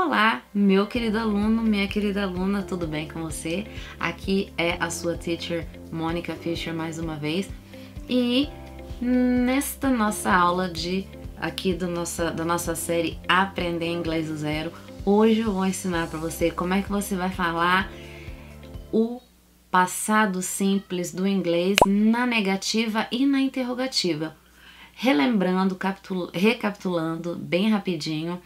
Olá, meu querido aluno, minha querida aluna, tudo bem com você? Aqui é a sua teacher Mônica Fischer mais uma vez e nesta nossa aula da nossa série Aprender Inglês do Zero, hoje eu vou ensinar para você como é que você vai falar o passado simples do inglês na negativa e na interrogativa. Relembrando, recapitulando bem rapidinho,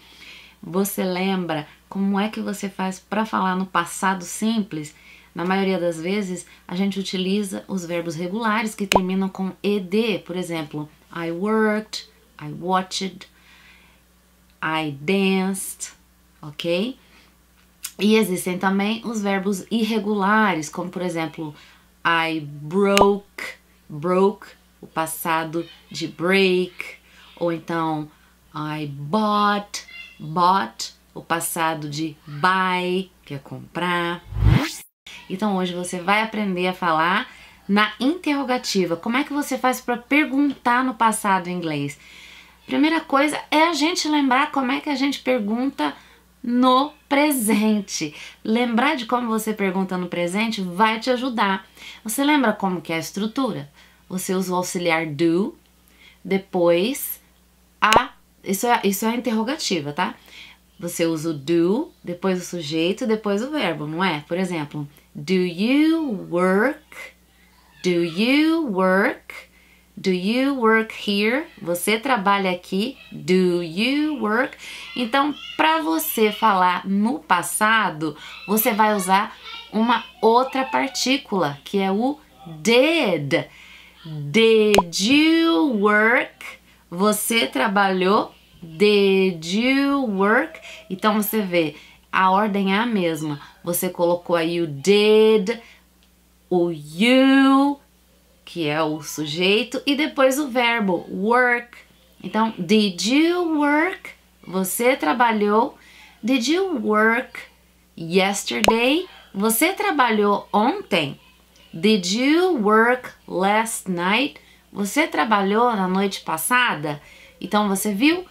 você lembra como é que você faz para falar no passado simples? Na maioria das vezes, a gente utiliza os verbos regulares que terminam com ed. Por exemplo, I worked, I watched, I danced, ok? E existem também os verbos irregulares, como por exemplo, I broke, o passado de break, ou então I bought, o passado de buy, que é comprar, né? Então hoje você vai aprender a falar na interrogativa. Como é que você faz para perguntar no passado em inglês? Primeira coisa é a gente lembrar como é que a gente pergunta no presente. Lembrar de como você pergunta no presente vai te ajudar. Você lembra como que é a estrutura? Você usa o auxiliar do, depois isso é a interrogativa, tá? Você usa o do, depois o sujeito, depois o verbo, não é? Por exemplo, do you work? Do you work? Do you work here? Você trabalha aqui? Do you work? Então, para você falar no passado, você vai usar uma outra partícula, que é o did. Did you work? Você trabalhou? Did you work? Então você vê, a ordem é a mesma. Você colocou aí o did, o you, que é o sujeito, e depois o verbo work. Então, did you work? Você trabalhou? Did you work yesterday? Você trabalhou ontem? Did you work last night? Você trabalhou na noite passada? Então você viu?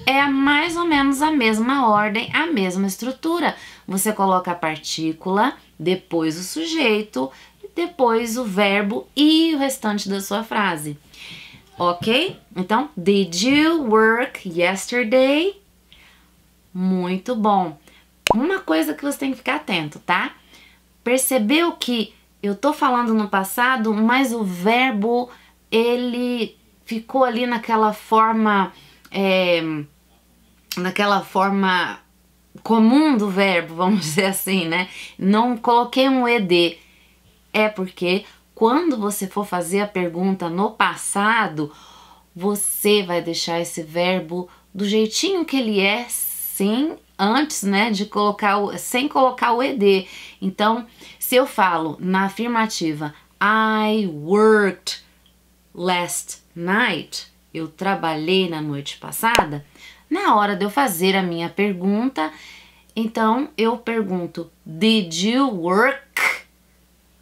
É mais ou menos a mesma ordem, a mesma estrutura. Você coloca a partícula, depois o sujeito, depois o verbo e o restante da sua frase. Ok? Então, did you work yesterday? Muito bom. Uma coisa que você tem que ficar atento, tá? Percebeu que eu tô falando no passado, mas o verbo, ele ficou ali naquela forma comum do verbo, vamos dizer assim, né? Não coloquei um ed. É porque quando você for fazer a pergunta no passado, você vai deixar esse verbo do jeitinho que ele é, antes, né, sem colocar o ed. Então, se eu falo na afirmativa, I worked last night, eu trabalhei na noite passada, na hora de eu fazer a minha pergunta, então eu pergunto, did you work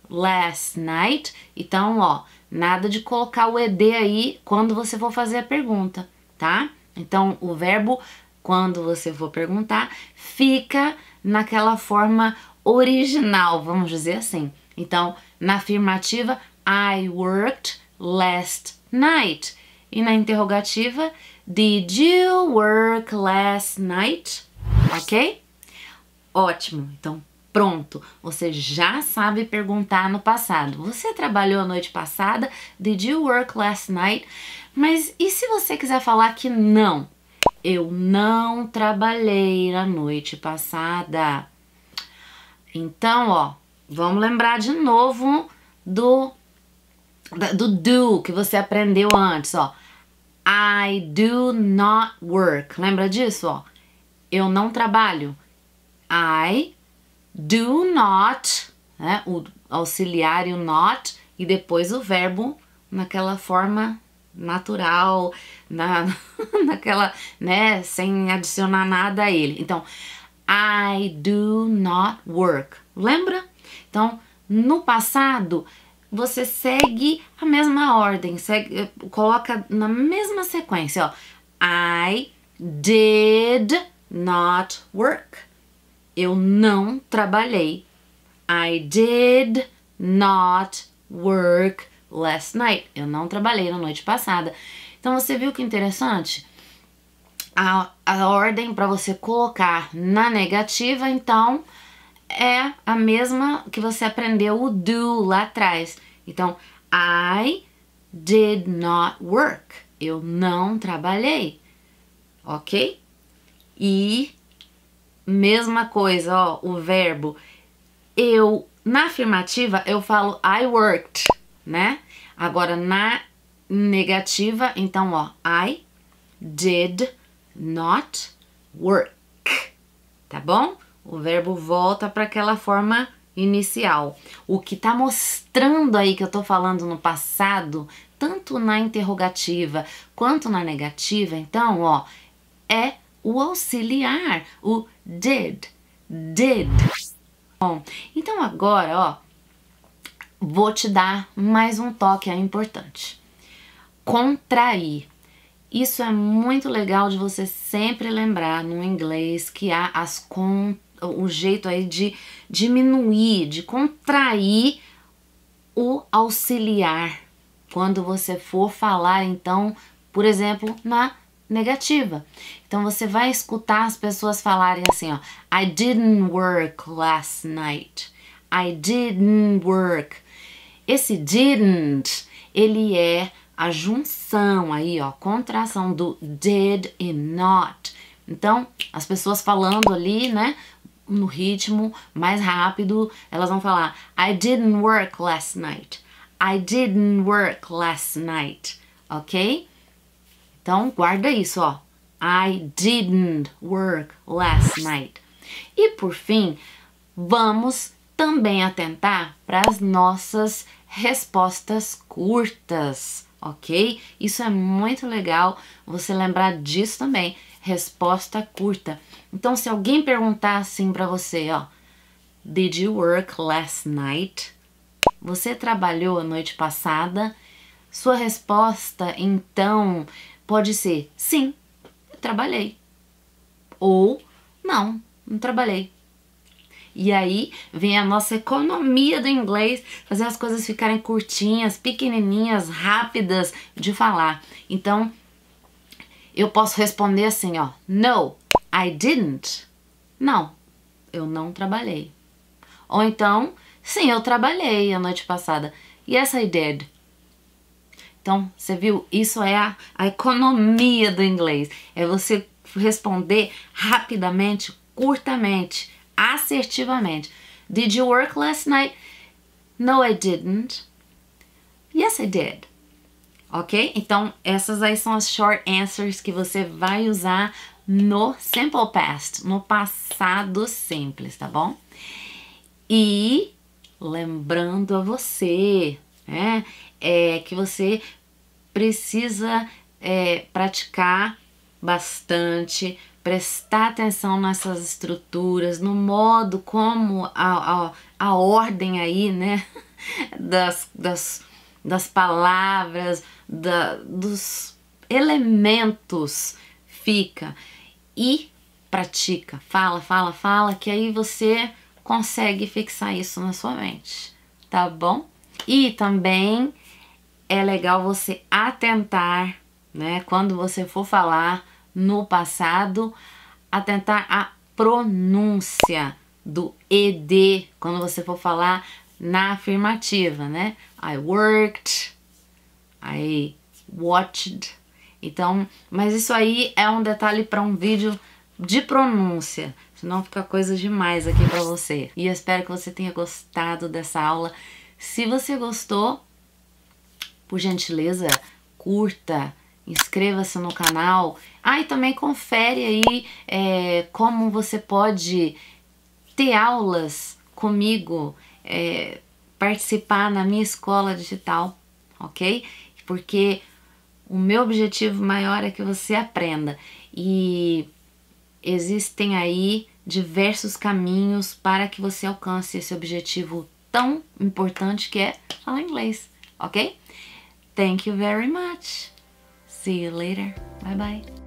last night? Então, ó, nada de colocar o ed aí quando você for fazer a pergunta, tá? Então, o verbo, quando você for perguntar, fica naquela forma original, vamos dizer assim. Então, na afirmativa, I worked last night. E na interrogativa, did you work last night? Ok? Ótimo. Então, pronto. Você já sabe perguntar no passado. Você trabalhou a noite passada? Did you work last night? Mas e se você quiser falar que não? Eu não trabalhei na noite passada. Então, ó, vamos lembrar de novo do que você aprendeu antes, ó. I do not work. Lembra disso, ó? Eu não trabalho. I do not, né? O auxiliar e o not, e depois o verbo naquela forma natural, naquela, né? Sem adicionar nada a ele. Então, I do not work. Lembra? Então, no passado, você segue a mesma ordem, coloca na mesma sequência, ó. I did not work. Eu não trabalhei. I did not work last night. Eu não trabalhei na noite passada. Então você viu que interessante? A ordem para você colocar na negativa, então, é a mesma que você aprendeu o do lá atrás. Então, I did not work. Eu não trabalhei. Ok? E mesma coisa, ó, o verbo. Na afirmativa, eu falo I worked, né? Agora, na negativa, então, ó, I did not work, tá bom? O verbo volta para aquela forma inicial. O que tá mostrando aí que eu tô falando no passado, tanto na interrogativa quanto na negativa, então, ó, é o auxiliar, o did. Bom, então agora, ó, vou te dar mais um toque aí importante. Contrair. Isso é muito legal de você sempre lembrar no inglês que há o jeito aí de diminuir, de contrair o auxiliar quando você for falar, então, por exemplo, na negativa. Então você vai escutar as pessoas falarem assim, ó, I didn't work last night. I didn't work. Esse didn't, ele é a junção aí, ó, contração do did e not. Então, as pessoas falando ali, né, no ritmo mais rápido, elas vão falar I didn't work last night. I didn't work last night. Ok? Então, guarda isso, ó. I didn't work last night. E por fim, vamos também atentar para as nossas respostas curtas, ok? Isso é muito legal você lembrar disso também, resposta curta. Então, se alguém perguntar assim para você, ó, Did you work last night? Você trabalhou a noite passada? Sua resposta, então, pode ser sim, eu trabalhei. Ou não, não trabalhei. E aí vem a nossa economia do inglês, fazer as coisas ficarem curtinhas, pequenininhas, rápidas de falar. Então, eu posso responder assim, ó, No, I didn't. Não, eu não trabalhei. Ou então, sim, eu trabalhei a noite passada. Yes, I did. Então, você viu? Isso é a economia do inglês. É você responder rapidamente, curtamente, assertivamente. Did you work last night? No, I didn't. Yes, I did. Ok? Então, essas aí são as short answers que você vai usar no simple past, no passado simples, tá bom? E lembrando a você, né, que você precisa praticar bastante, prestar atenção nessas estruturas, no modo como a ordem aí, né, das palavras, dos elementos fica. E pratica, fala, que aí você consegue fixar isso na sua mente, tá bom? E também é legal você atentar, né, quando você for falar no passado, atentar a pronúncia do ED, quando você for falar na afirmativa, né? I worked, I watched. Então, mas isso aí é um detalhe para um vídeo de pronúncia, senão fica coisa demais aqui para você. E eu espero que você tenha gostado dessa aula. Se você gostou, por gentileza, curta, inscreva-se no canal. E também confere aí como você pode ter aulas comigo, participar na minha escola digital, ok? Porque o meu objetivo maior é que você aprenda. E existem aí diversos caminhos para que você alcance esse objetivo tão importante que é falar inglês, ok? Thank you very much. See you later. Bye bye.